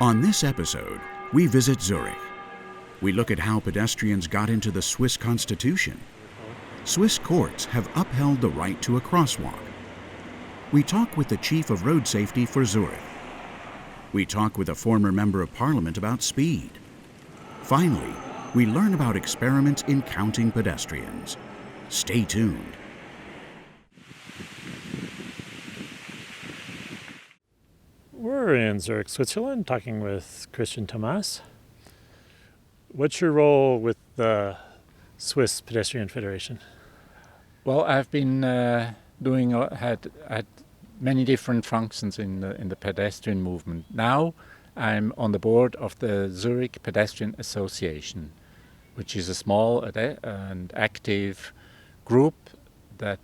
On this episode, we visit Zurich. We look at how pedestrians got into the Swiss Constitution. Swiss courts have upheld the right to a crosswalk. We talk with the chief of road safety for Zurich. We talk with a former member of parliament about speed. Finally, we learn about experiments in counting pedestrians. Stay tuned. We're in Zurich, Switzerland, talking with Christian Thomas. What's your role with the Swiss Pedestrian Federation? Well, I've been had many different functions in the pedestrian movement. Now I'm on the board of the Zurich Pedestrian Association, which is a small and active group that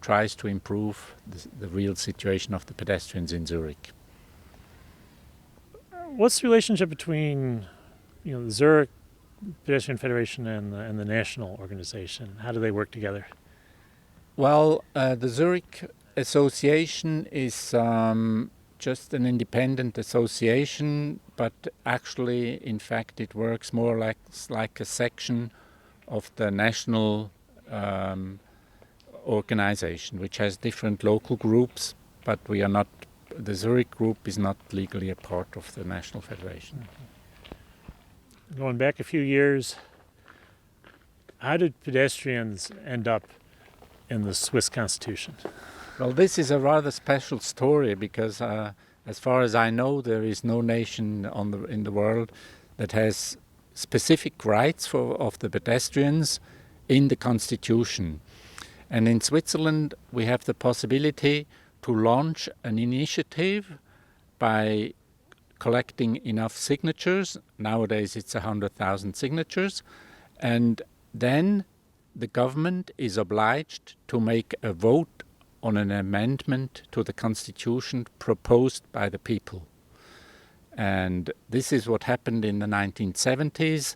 tries to improve the real situation of the pedestrians in Zurich. What's the relationship between, the Zurich Pedestrian Federation and the national organization? How do they work together? Well, the Zurich Association is just an independent association, but actually, in fact, it works more like a section of the national organization, which has different local groups, but we are not. The Zurich group is not legally a part of the National Federation. Going back a few years, how did pedestrians end up in the Swiss Constitution? Well, this is a rather special story because, as far as I know, there is no nation in the world that has specific rights of the pedestrians in the Constitution. And in Switzerland, we have the possibility to launch an initiative by collecting enough signatures. Nowadays it's 100,000 signatures. And then the government is obliged to make a vote on an amendment to the Constitution proposed by the people. And this is what happened in the 1970s.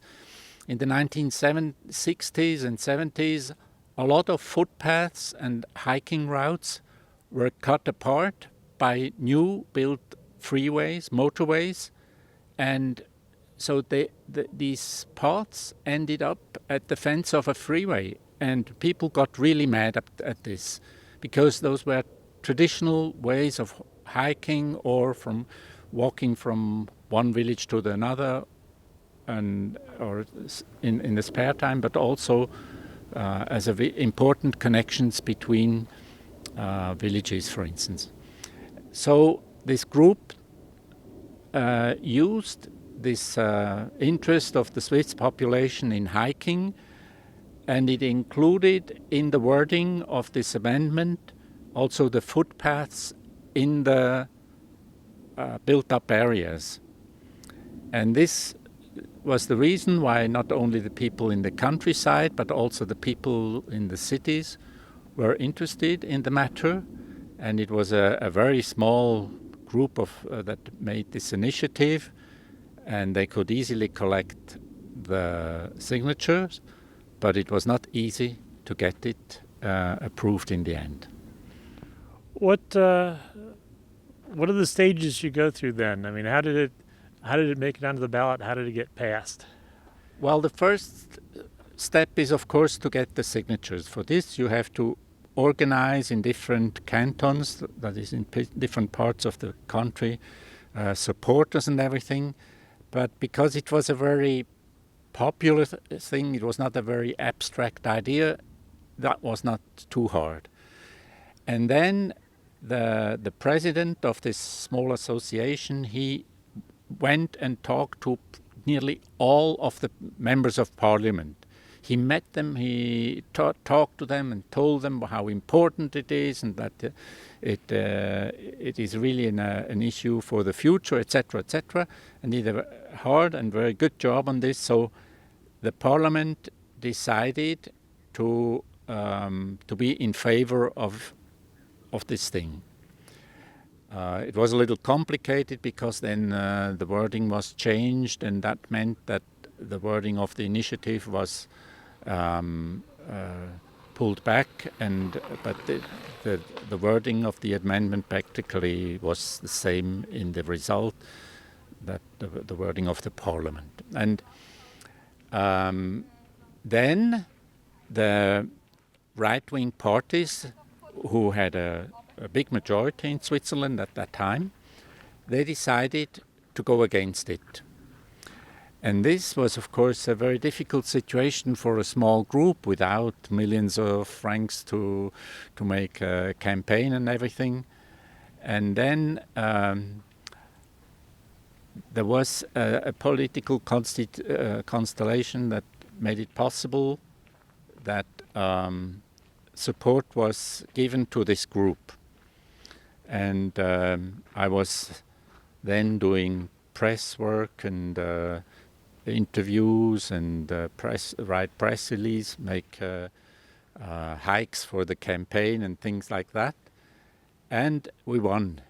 In the 1960s and 70s, a lot of footpaths and hiking routes were cut apart by new built freeways, motorways, and so these paths ended up at the fence of a freeway, and people got really mad at this because those were traditional ways of hiking or from walking from one village to another, or in the spare time, but also as important connections between villages, for instance. So this group used this interest of the Swiss population in hiking, and it included in the wording of this amendment also the footpaths in the built-up areas. And this was the reason why not only the people in the countryside, but also the people in the cities were interested in the matter, and it was a very small group that made this initiative, and they could easily collect the signatures, but it was not easy to get it approved in the end. What are the stages you go through then? I mean, how did it make it onto the ballot? How did it get passed? Well, the first step is, of course, to get the signatures. For this, you have to organize in different cantons, that is in different parts of the country, supporters and everything. But because it was a very popular thing, it was not a very abstract idea, that was not too hard. And then the president of this small association, he went and talked to nearly all of the members of parliament. He met them, he talked to them and told them how important it is and that it is really an issue for the future, etc., etc. And he did a hard and very good job on this. So the parliament decided to be in favor of this thing. It was a little complicated because then the wording was changed, and that meant that the wording of the initiative was pulled back, but the wording of the amendment practically was the same in the result. the wording of the parliament. And then the right-wing parties, who had a big majority in Switzerland at that time, they decided to go against it. And this was, of course, a very difficult situation for a small group without millions of francs to make a campaign and everything. And then there was a political constellation that made it possible that support was given to this group. And I was then doing press work and interviews and write press release, make hikes for the campaign and things like that. And we won.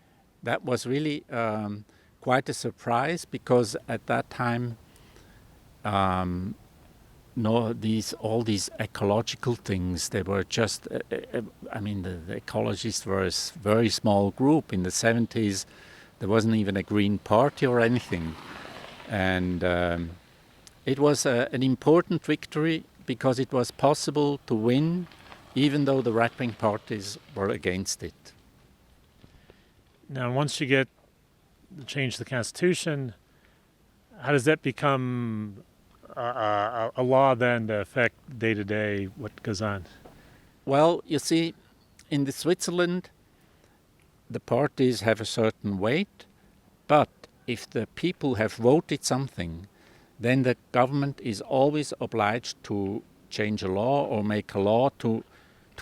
That was really quite a surprise, because at that time, all these ecological things, they were just, the ecologists were a very small group. In the 70s, there wasn't even a Green Party or anything. And it was an important victory, because it was possible to win even though the right-wing parties were against it. Now, once you change the Constitution, how does that become a law then to affect day-to-day what goes on? Well, you see, in Switzerland, the parties have a certain weight, but if the people have voted something, then the government is always obliged to change a law or make a law to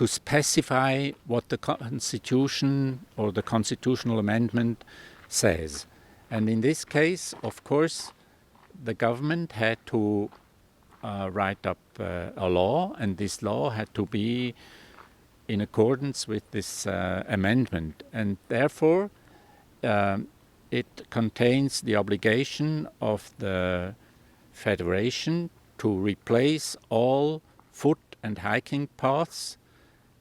specify what the Constitution or the constitutional amendment says. And in this case, of course, the government had to write up a law, and this law had to be in accordance with this amendment. And therefore, it contains the obligation of the Federation to replace all foot and hiking paths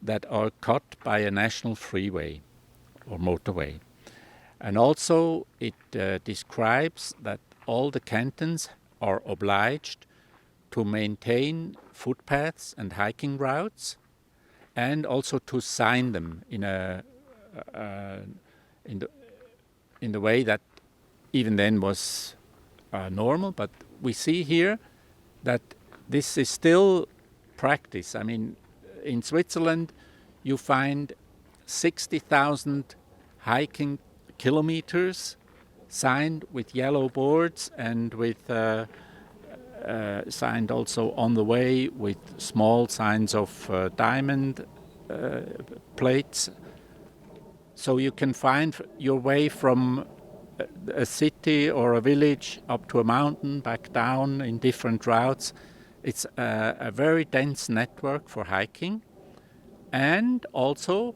that are cut by a national freeway or motorway. And also it describes that all the cantons are obliged to maintain footpaths and hiking routes, and also to sign them in the way that even then was normal. But we see here that this is still practice. I mean, in Switzerland, you find 60,000 hiking kilometers signed with yellow boards and with signed also on the way with small signs of diamond plates. So you can find your way from a city or a village up to a mountain, back down in different routes. It's a very dense network for hiking. And also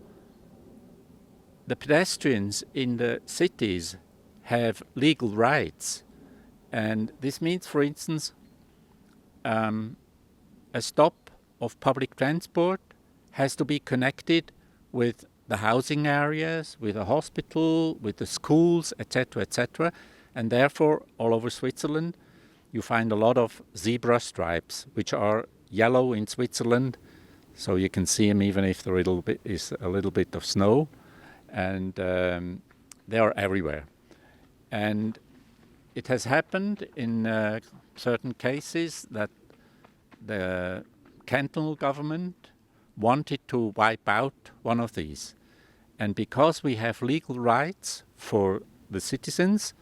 the pedestrians in the cities have legal rights. And this means, for instance, a stop of public transport has to be connected with the housing areas, with a hospital, with the schools, etc., etc. And therefore, all over Switzerland, you find a lot of zebra stripes, which are yellow in Switzerland, so you can see them even if there is a little bit of snow, and they are everywhere. And it has happened in certain cases that the cantonal government wanted to wipe out one of these. And because we have legal rights for the citizens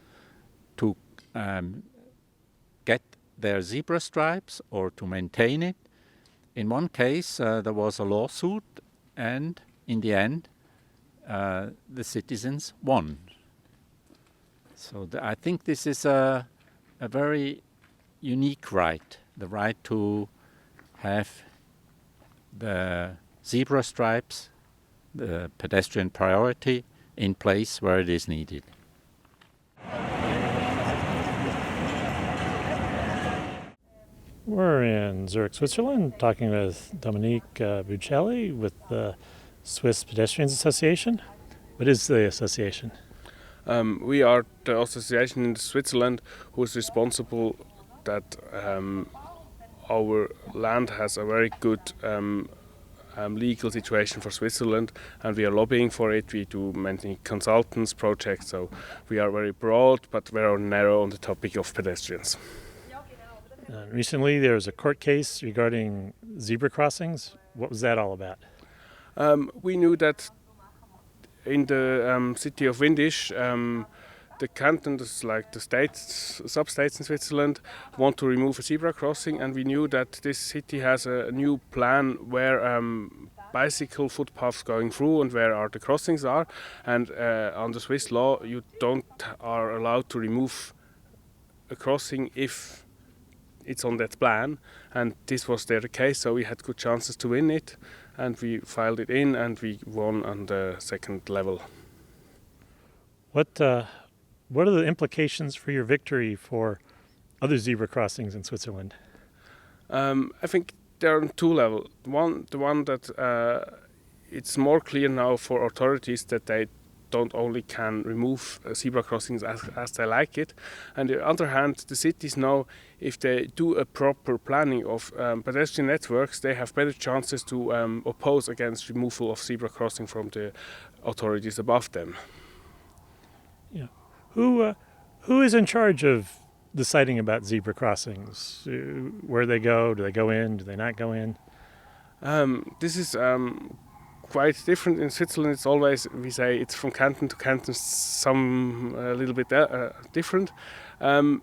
to get their zebra stripes or to maintain it, in one case there was a lawsuit, and in the end the citizens won. So I think this is a very unique right, the right to have the zebra stripes, the pedestrian priority, in place where it is needed. We're in Zurich, Switzerland, talking with Dominique Buccelli with the Swiss Pedestrians Association. What is the association? We are the association in Switzerland who is responsible that our land has a very good legal situation for Switzerland, and we are lobbying for it. We do many consultants projects, so we are very broad but very narrow on the topic of pedestrians. Recently there was a court case regarding zebra crossings. What was that all about? We knew that in the city of Windisch, the cantons, like the states, sub-states in Switzerland, want to remove a zebra crossing, and we knew that this city has a new plan where bicycle footpaths going through and where the crossings are, and under Swiss law you are allowed to remove a crossing if it's on that plan, and this was the case, so we had good chances to win it, and we filed it in and we won on the second level. What are the implications for your victory for other zebra crossings in Switzerland? I think there are on two levels. The one that it's more clear now for authorities that they don't only can remove zebra crossings as they like it. And on the other hand, the cities know if they do a proper planning of pedestrian networks, they have better chances to oppose against removal of zebra crossing from the authorities above them. Yeah. Who is in charge of deciding about zebra crossings? Where they go? Do they go in? Do they not go in? This is quite different in Switzerland. It's always, we say, it's from canton to canton, some a little bit different. In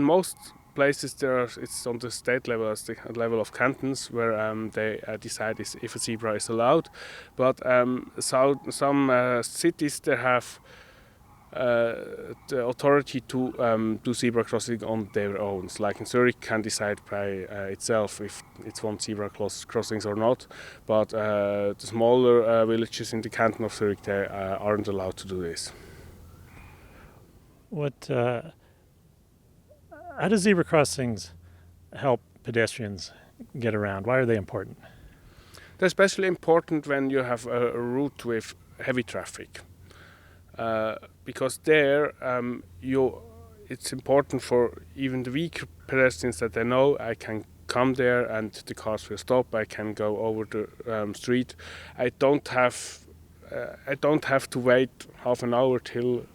most places it's on the state level, as the level of cantons, where they decide if a zebra is allowed. But some cities, they have the authority to do zebra crossing on their own. Like in Zurich, can decide by itself if it's one zebra crossings or not. But the smaller villages in the canton of Zurich, they aren't allowed to do this. How do zebra crossings help pedestrians get around? Why are they important? They're especially important when you have a route with heavy traffic. Because there, it's important for even the weak pedestrians that they know I can come there and the cars will stop. I can go over the street. I don't have to wait half an hour till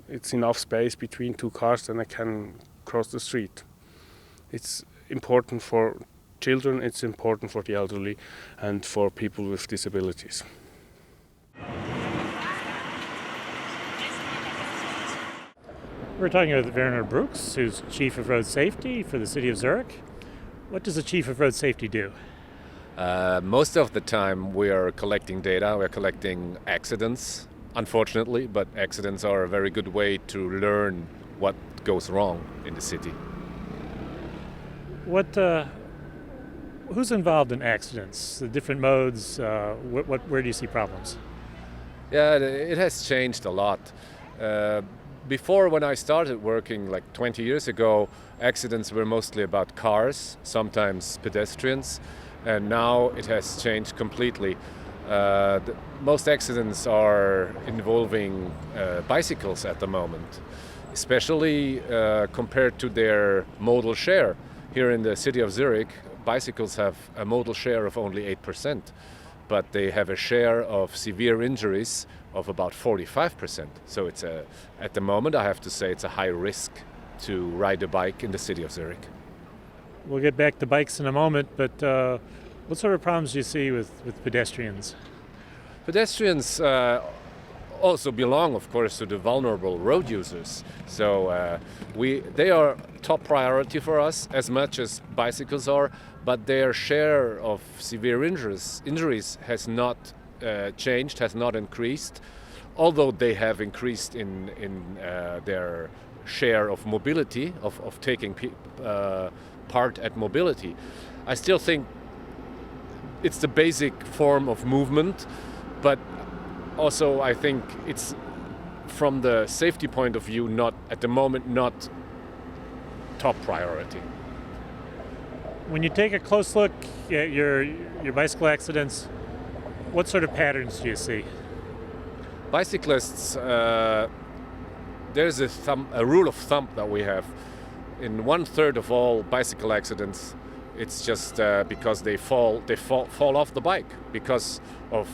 it's enough space between two cars, then I can cross the street. It's important for children. It's important for the elderly and for people with disabilities. We're talking with Werner Brooks, who's Chief of Road Safety for the City of Zurich. What does the Chief of Road Safety do? Most of the time we are collecting data, we're collecting accidents, unfortunately, but accidents are a very good way to learn what goes wrong in the city. Who's involved in accidents, the different modes, where do you see problems? Yeah, it has changed a lot. Before, when I started working like 20 years ago, accidents were mostly about cars, sometimes pedestrians, and now it has changed completely. Most accidents are involving bicycles at the moment, especially compared to their modal share. Here in the city of Zurich, bicycles have a modal share of only 8%, but they have a share of severe injuries of about 45%. So it's at the moment, I have to say, it's a high risk to ride a bike in the city of Zurich. We'll get back to bikes in a moment, but what sort of problems do you see with pedestrians? Pedestrians also belong, of course, to the vulnerable road users. So they are top priority for us, as much as bicycles are, but their share of severe injuries has not changed, has not increased, although they have increased in their share of mobility, of taking part at mobility. I still think it's the basic form of movement, but also I think it's, from the safety point of view, not at the moment, not top priority. When you take a close look at your bicycle accidents, what sort of patterns do you see? Bicyclists there's a rule of thumb that we have. In 1/3 of all bicycle accidents, it's just because they fall off the bike because of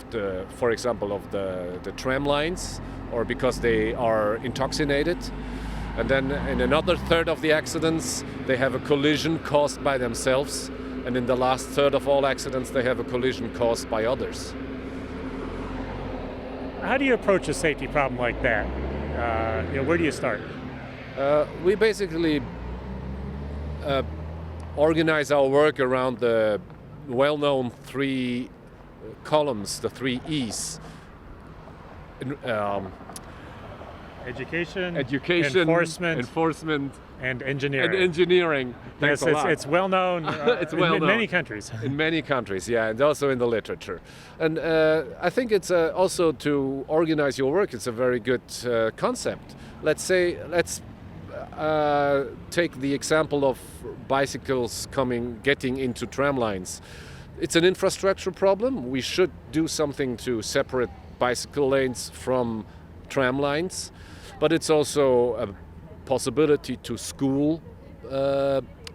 for example, of the tram lines, or because they are intoxicated. And then in another third of the accidents, they have a collision caused by themselves. And in the last third of all accidents, they have a collision caused by others. How do you approach a safety problem like that? Where do you start? We basically organize our work around the well-known 3 columns, the 3 E's. Education, enforcement, and engineering. Thanks a lot. It's well known. It's well known in many countries. In many countries, yeah, and also in the literature. And I think it's also to organize your work. It's a very good concept. Let's take the example of bicycles getting into tram lines. It's an infrastructure problem. We should do something to separate bicycle lanes from tram lines, but it's also a possibility to school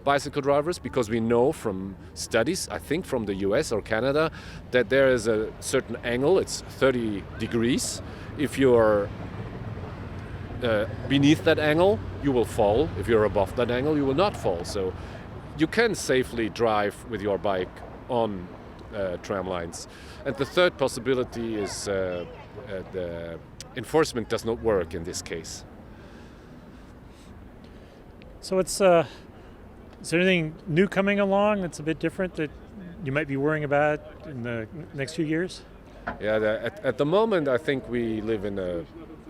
bicycle drivers, because we know from studies, I think from the US or Canada, that there is a certain angle, it's 30 degrees. If you're beneath that angle, you will fall. If you're above that angle, you will not fall. So you can safely drive with your bike on tram lines. And the third possibility is the enforcement does not work in this case. So is there anything new coming along that's a bit different that you might be worrying about in the next few years? Yeah, at the moment, I think we live in a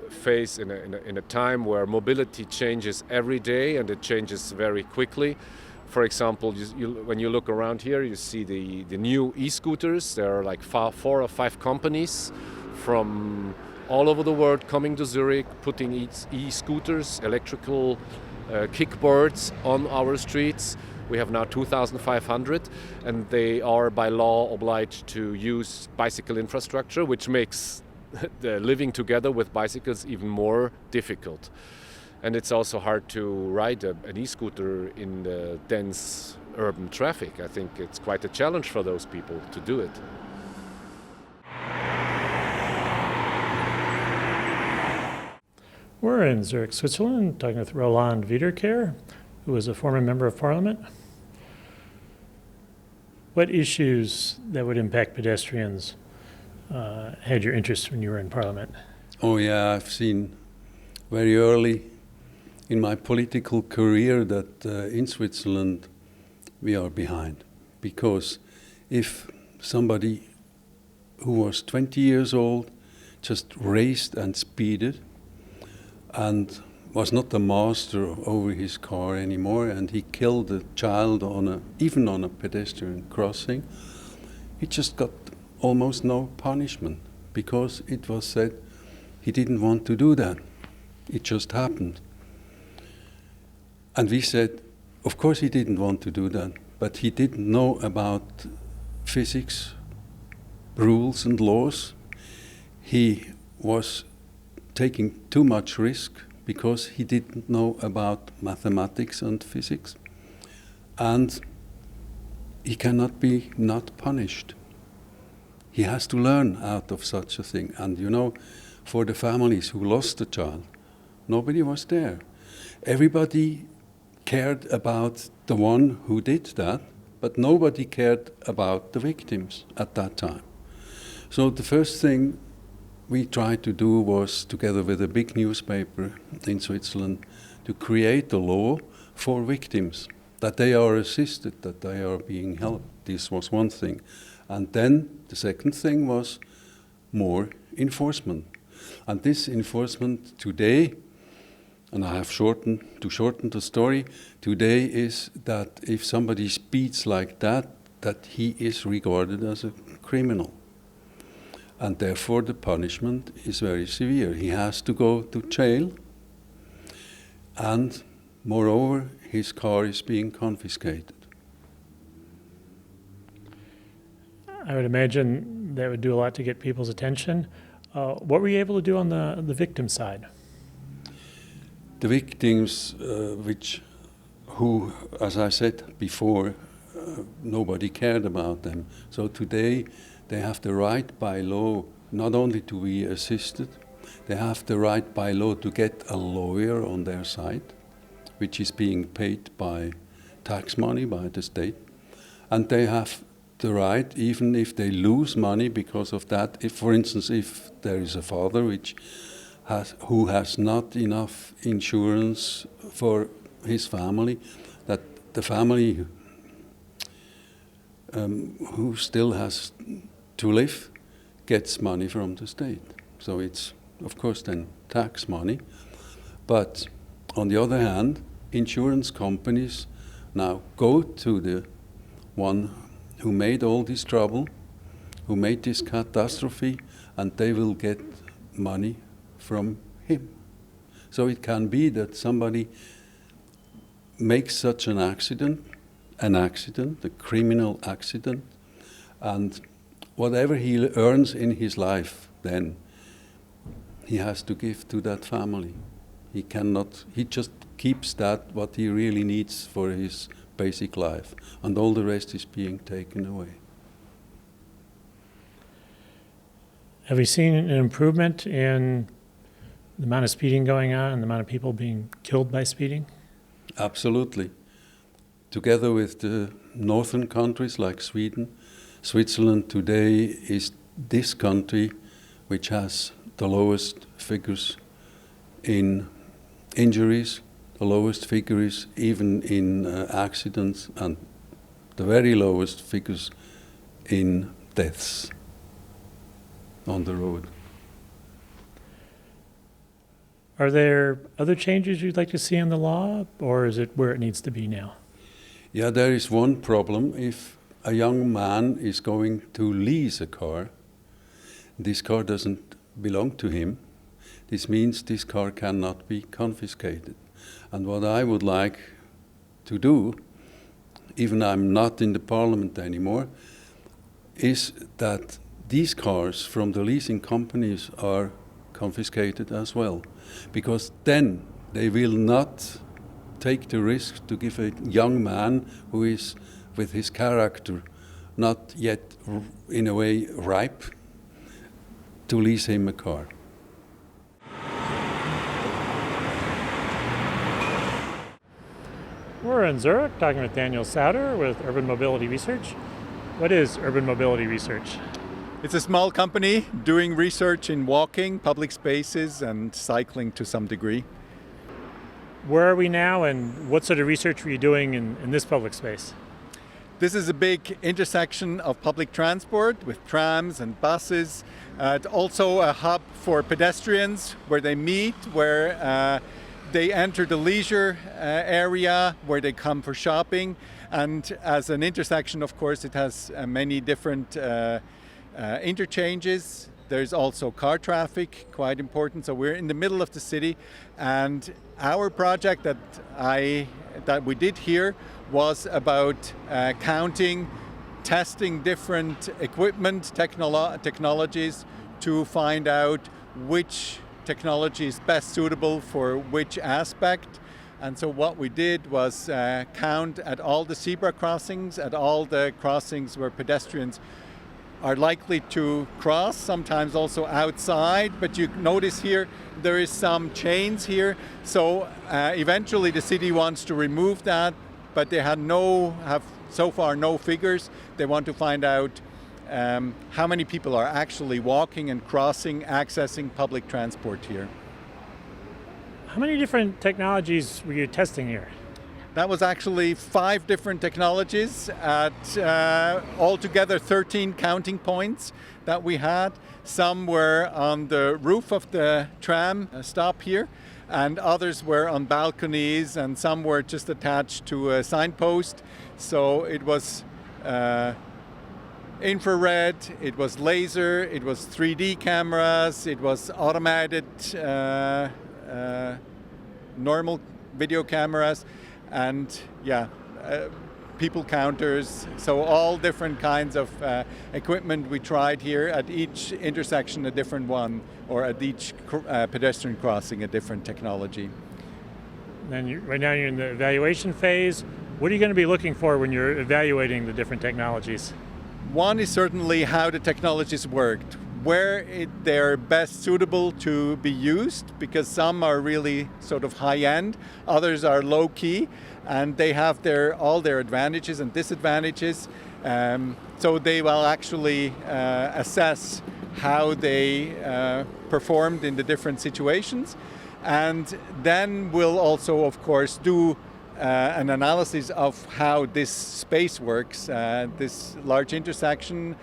phase, in a time where mobility changes every day, and it changes very quickly. For example, when you look around here, you see the new e-scooters. There are like 4 or 5 companies from all over the world coming to Zurich, putting e-scooters, electrical kickboards on our streets. We have now 2,500, and they are by law obliged to use bicycle infrastructure, which makes the living together with bicycles even more difficult. And it's also hard to ride an e-scooter in the dense urban traffic. I think it's quite a challenge for those people to do it. We're in Zurich, Switzerland, talking with Roland Wiederkehr, who is a former member of parliament. What issues that would impact pedestrians had your interest when you were in parliament? Oh yeah, I've seen very early in my political career that in Switzerland we are behind. Because if somebody who was 20 years old just raced and speeded and was not the master over his car anymore, and he killed a child even on a pedestrian crossing, he just got almost no punishment, because it was said he didn't want to do that. It just happened. And we said, of course he didn't want to do that, but he didn't know about physics, rules and laws. He was taking too much risk because he didn't know about mathematics and physics. And he cannot be not punished. He has to learn out of such a thing. And you know, for the families who lost a child, nobody was there. Everybody cared about the one who did that, but nobody cared about the victims at that time. So the first thing we tried to do was, together with a big newspaper in Switzerland, to create a law for victims, that they are assisted, that they are being helped. This was one thing. And then the second thing was more enforcement. And this enforcement today, and I have shortened the story, today is that if somebody speeds like that he is regarded as a criminal. And therefore the punishment is very severe. He has to go to jail, and moreover, his car is being confiscated. I would imagine that would do a lot to get people's attention. What were you able to do on the victim side? the victims, who, as I said before, nobody cared about them. So today they have the right by law not only to be assisted, they have the right by law to get a lawyer on their side, which is being paid by tax money by the state. And they have the right, even if they lose money because of that, if, for instance, if there is a father who has not enough insurance for his family, that the family who still has to live gets money from the state. So it's, of course, then tax money. But on the other hand, insurance companies now go to the one who made all this trouble, who made this catastrophe, and they will get money from him. So it can be that somebody makes such an accident, a criminal accident, and whatever he earns in his life, then he has to give to that family. He just keeps that, what he really needs for his basic life, and all the rest is being taken away. Have we seen an improvement in the amount of speeding going on and the amount of people being killed by speeding? Absolutely. Together with the northern countries like Sweden, Switzerland today is this country which has the lowest figures in injuries, the lowest figures even in accidents, and the very lowest figures in deaths on the road. Are there other changes you'd like to see in the law, or is it where it needs to be now? Yeah, there is one problem. If a young man is going to lease a car, this car doesn't belong to him. This means this car cannot be confiscated. And what I would like to do, even I'm not in the parliament anymore, is that these cars from the leasing companies are confiscated as well. Because then they will not take the risk to give a young man who is, with his character, not yet in a way ripe, to lease him a car. We're in Zurich talking with Daniel Sauter with Urban Mobility Research. What is Urban Mobility Research? It's a small company doing research in walking, public spaces, and cycling to some degree. Where are we now, and what sort of research were you doing in this public space? This is a big intersection of public transport with trams and buses. It's also a hub for pedestrians where they meet, where they enter the leisure area, where they come for shopping. And as an intersection, of course, it has many different interchanges. There's also car traffic, quite important. So we're in the middle of the city, and our project that we did here was about counting, testing different equipment, technologies to find out which technology is best suitable for which aspect. And so what we did was count at all the zebra crossings, at all the crossings where pedestrians are likely to cross, sometimes also outside, but you notice here there is some chains here. So eventually the city wants to remove that, but they have so far no figures. They want to find out how many people are actually walking and crossing, accessing public transport here. How many different technologies were you testing here? That was actually 5 different technologies at altogether 13 counting points that we had. Some were on the roof of the tram stop here, and others were on balconies, and some were just attached to a signpost. So it was infrared, it was laser, it was 3D cameras, it was automated normal video cameras, and people counters. So all different kinds of equipment we tried here. At each intersection a different one, or at each pedestrian crossing a different technology. Right now you're in the evaluation phase. What are you going to be looking for when you're evaluating the different technologies? One is certainly how the technologies worked, where they're best suitable to be used, because some are really sort of high-end, others are low-key, and they have all their advantages and disadvantages. So they will actually assess how they performed in the different situations. And then we'll also, of course, do an analysis of how this space works, this large intersection,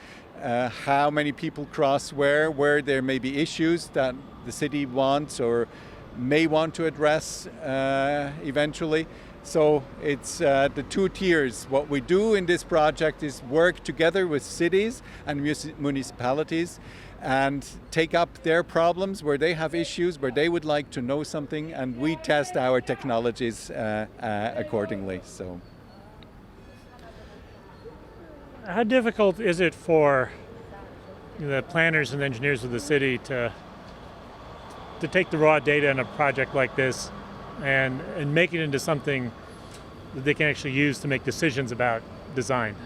how many people cross where there may be issues that the city wants or may want to address eventually. So it's the two tiers. What we do in this project is work together with cities and municipalities and take up their problems where they have issues, where they would like to know something, and we test our technologies accordingly. So, how difficult is it for the planners and engineers of the city to take the raw data in a project like this and make it into something that they can actually use to make decisions about design?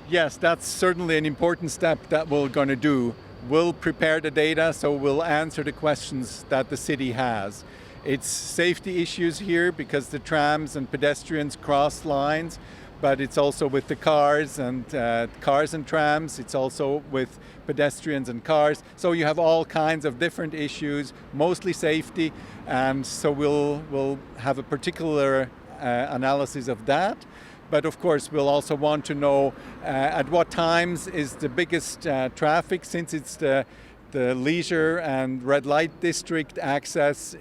Yes, that's certainly an important step that we're going to do. We'll prepare the data, so we'll answer the questions that the city has. It's safety issues here because the trams and pedestrians cross lines, but it's also with the cars and trams. It's also with pedestrians and cars. So you have all kinds of different issues, mostly safety, and so we'll have a particular analysis of that. But of course, we'll also want to know at what times is the biggest traffic, since it's the leisure and red light district access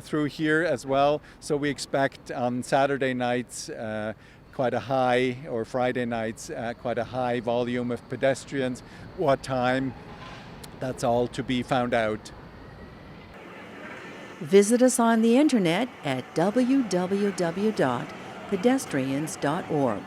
through here as well. So we expect on Saturday nights quite a high, or Friday nights, quite a high volume of pedestrians. What time? That's all to be found out. Visit us on the internet at www.pedestrians.org.